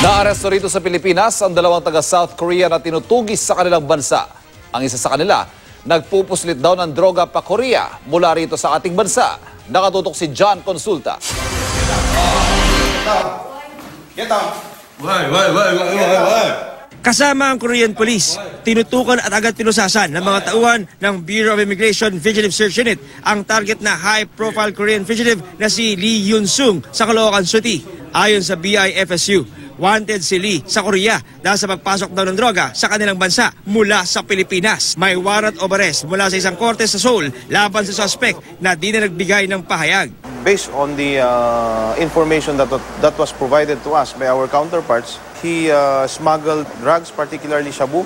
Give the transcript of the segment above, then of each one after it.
Naaresto rito sa Pilipinas ang dalawang taga-South Korea na tinutugis sa kanilang bansa. Ang isa sa kanila, nagpupuslit daw ng droga pa Korea mula rito sa ating bansa. Nakatutok si John Consulta. Kasama ang Korean Police, tinutukan at agad pinusasan ng mga tauhan ng Bureau of Immigration Fugitive Search Unit ang target na high-profile Korean fugitive na si Lee Yun-sung sa Caloocan City. Ayon sa BIFSU, wanted si Lee sa Korea dahil sa pagpasok daw ng droga sa kanilang bansa mula sa Pilipinas. May warrant of arrest mula sa isang korte sa Seoul laban sa suspect na di na nagbigay ng pahayag. Based on the information that was provided to us by our counterparts, he smuggled drugs, particularly shabu,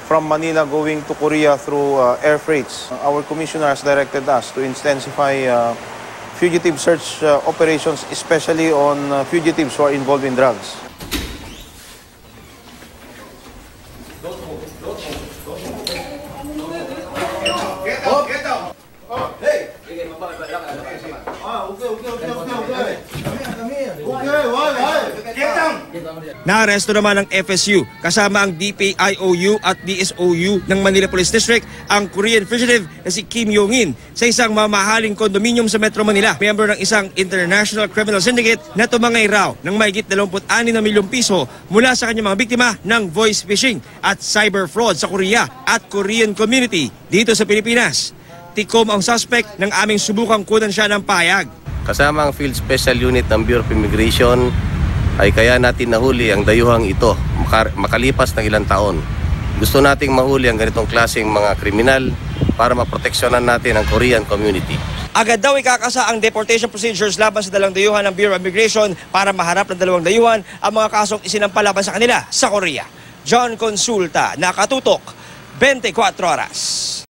from Manila going to Korea through air freights. Our commissioner has directed us to intensify fugitive search operations, especially on fugitives who are involved in drugs. Naaresto naman ng FSU kasama ang DPIOU at DSOU ng Manila Police District ang Korean fugitive na si Kim Yong-in sa isang mamahaling kondominium sa Metro Manila. Member ng isang international criminal syndicate na tumangay raw ng mahigit 26 na milyong piso mula sa kanyang mga biktima ng voice phishing at cyber fraud sa Korea at Korean community dito sa Pilipinas. Tikom ang suspect nang aming subukang kunan siya ng pahayag. Kasama ang Field Special Unit ng Bureau of Immigration ay kaya natin nahuli ang dayuhang ito makalipas ng ilang taon. Gusto nating mahuli ang ganitong klaseng mga kriminal para maproteksyonan natin ang Korean community. Agad daw ikakasa ang deportation procedures laban sa dalawang dayuhan ng Bureau of Immigration para maharap ng dalawang dayuhan ang mga kasong isinampalaban sa kanila sa Korea. John Consulta, Nakatutok, 24 Oras.